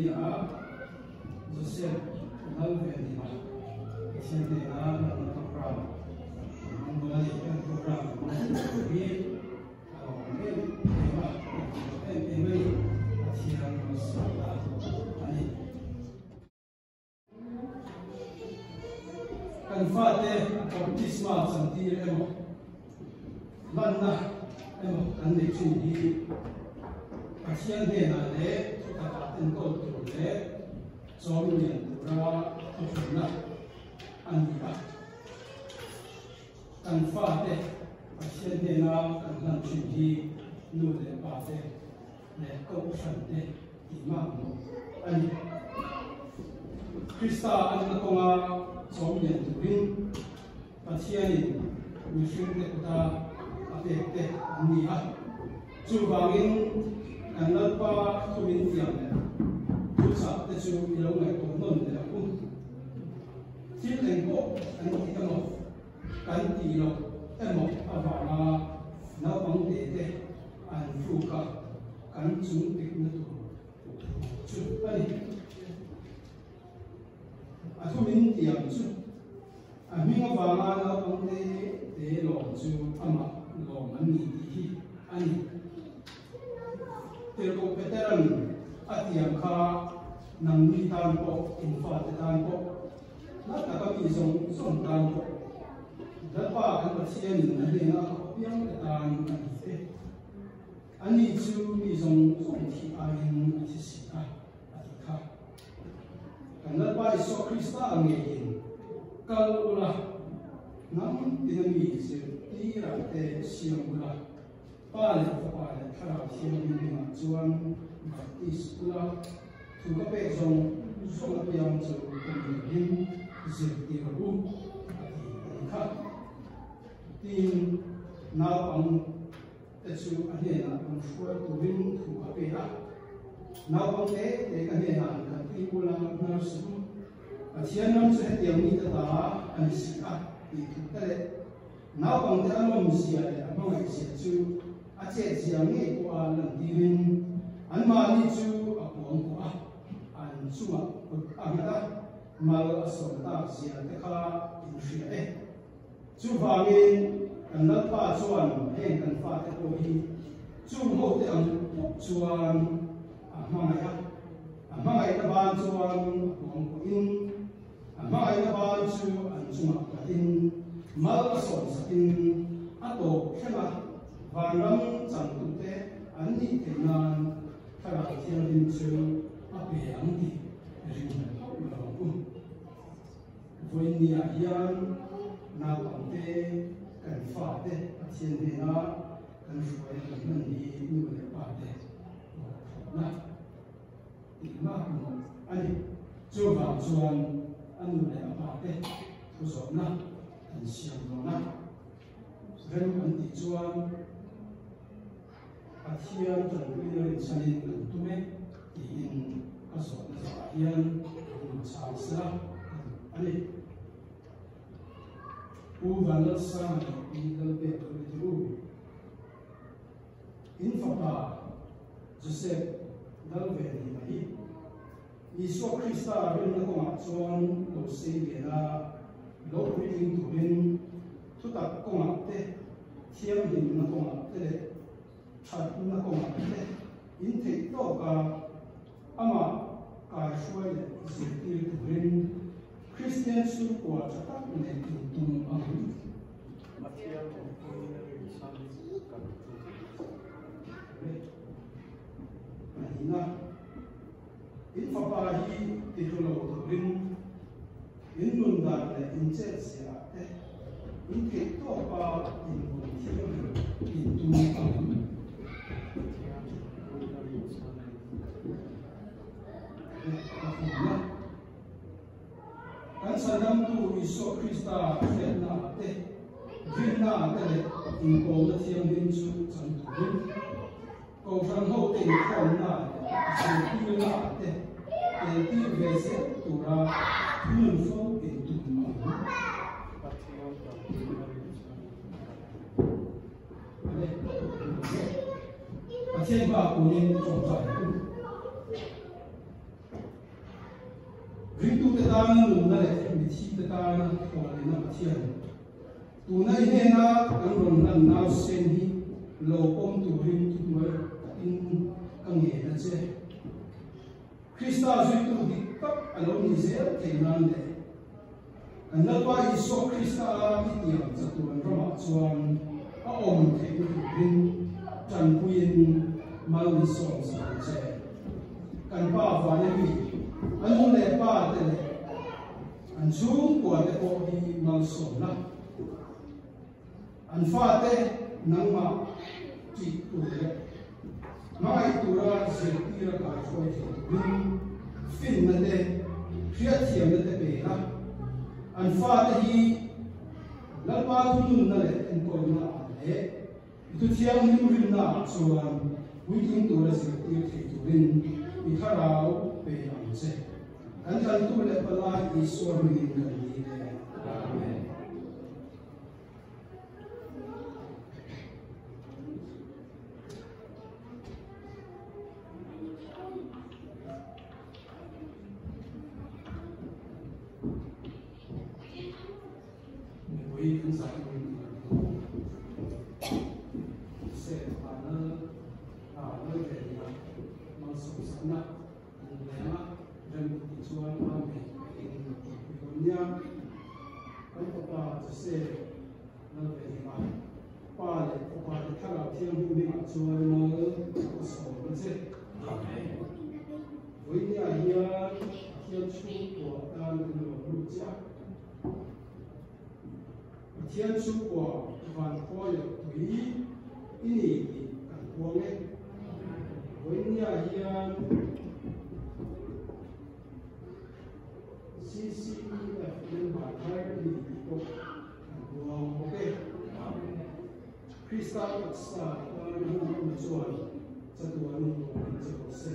a Joseph Nalveni Siyempre na program mulai program ini kan fate baptisma santi emo manna emo kan de chudi asian de na le ta ten ko tu le zomian ra na ania kan fate asian de na kan lan chudi nu le pate le ko san de imam ani Krista an ko nga zomian turin pasianin musim le kuta apekte nia chu bangin kan lalpa turin tiang le chu sa te chu ilo ngai to non le kun tin leng ko an ki ta mo kan ti lo emo avara na bang te te an fu ka kan chung tik na tu chu ani aku min tiang chu minga vanga na pangte te lo chu ama lo mani hi ani te ko veteran atiam kha nang ni tan ko infa te tan ko na ta ka mi song tan ko da pa kan pa chien na de na ko piang te tan ani te ani chu mi song thi ain chi si a ati kha kan na pa iso Krista angin kalula nam dinami se tira te siamula pale thara siamina chuan baptisula thuka pe jong songa piang chu hin zirtiru ati kha tin na ang te chu anena ang shua turin thuka pe la na ang te kanena ka tikula na su Asian nam se tiang ni ta an si a ti ta le na bang ta nom si a le ma ngai si chu a che jiang ni ko a lang ti rin an ma ni chu a pong ko a an chu ma a ma ta mal a so ta si a te kha in si e chu va nge kan na pa chuan hen kan fa te ko hi chu ho te ang chuan a ma ngai ta ban chuan pong ko in mai na ba chu an chuma in mal so sakin ato khema varam chang tu te an ni te nan thara thiam din chu a pe ang ti rin lo ku voi ni a hian na pang te kan fa te a chen de na kan fuai kan nan ni nu le pa te na ti ma mo ani chu va chuan anu le apate so na an siam lo na ren an ti chuan athian tan ri le chanin an tu me ti in ka so na sa hian an cha sa ani u van la sa ni dal be to ru in fa pa Joseph dal ve ni mai Isu Krista rin na kong atsuan lo se gela lo riting turin tutak kong ate thiam din na kong ate chat na kong ate in te to ka ama ka shuai le zirtir turin Christian su kwa chatak ne tum ang Matthew in fapahi titulo turin in nunda le in chelsea te in ke to pa in thiam in tum ang kan sanam tu iso Krista na te vinna te le in ko na thiam din chu chan turin ko san ho te khom na se tu na te ti vese tura nun fo in tu ma a chen ba ko ni to sa tan nung na le mi thi tan ko le na thian tu nai he na kan ron nan na sen hi lo pom tu rin tu mai in kang ye na che Krista zui tu di kap alo ni ze te nan le an na pa iso Krista mi tiam cha tu an rama chuan a om the tu rin chan puin mal ni song sa che kan pa va ne mi an le pa te le an chung kwa te ko di mal so na an fa te nang ma ti tu le mai tu ra se ti ra ka choi ti fin na te khia thiam na te pe na an fa te hi la pa tu nun na le en ko na le tu thiam ni rin na chuan wi ting tu ra se ti ti tu rin mi kharau pe am che an kan tu le pala iswar mi kan ni le amen we can say se ana a le ke ya ma so sana le ma den ti chuan ma me ko nya ko pa se na ve ma pa le ko pa le tha la thiam hu ni ma chuan ma ko so ma se amen we nya ya thiam chu ko tan lo lu cha thiên su của hoàn khôi thủy ini cảnh quang ấy với nhà hiền CCF nên bản hai đi của cảnh quang ok Krista Paksa luôn chuẩn cho tôi luôn chuẩn sẽ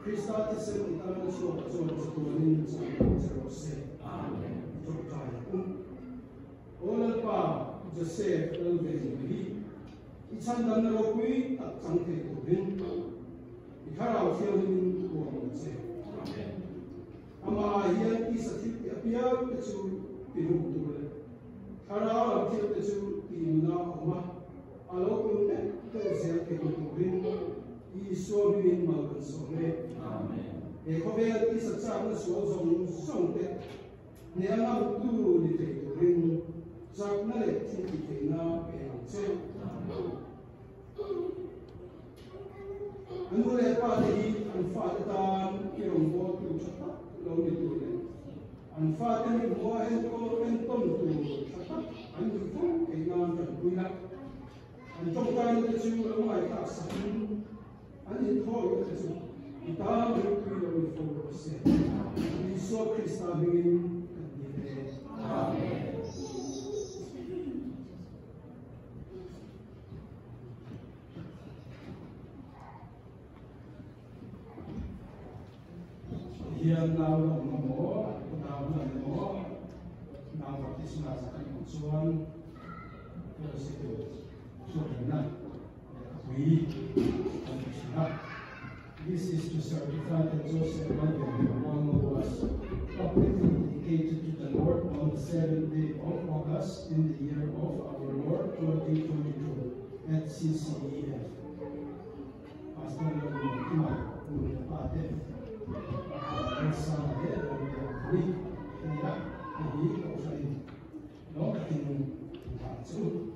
Krista thì sẽ chúng ta luôn chuẩn cho tôi luôn chuẩn sẽ chúc thầy Ola pa Joseph Elvin Ichan dan na rokui at changte to bin Ikharau thiam hin ko se ama hian isa thip apia te chu piru tu le Kharau la thiam te chu na oma alo kun ne to se ke to bin I so bin ma kan so le amen e ko be isa cha na so zong song te ne ana tu ni te to binSak na le tin ki te na pe ang che an le pa te hi an fa te tan ki rong bo tu chata lo ni tu le an fa te ni mo en ko en tom tu chata an ni fu ke na ta ku na an tong ka ni te chu lo mai ta sa an ni tho yo te chu ta ni ku lo ni fu ro se ni so Krista bin amen Hian nào lòng nó mỏ, nào là mỏ, nào là cái sự là cái con chuan, cái sự chuan này, quý, This is to certify that Joseph Logan, one who was publicly dedicated to the Lord on the 7th day of August in the year of our Lord 2022 at CCEF. Pastor Logan, Padre. Sa để đi thì là thì có phải nó là tình cảm chung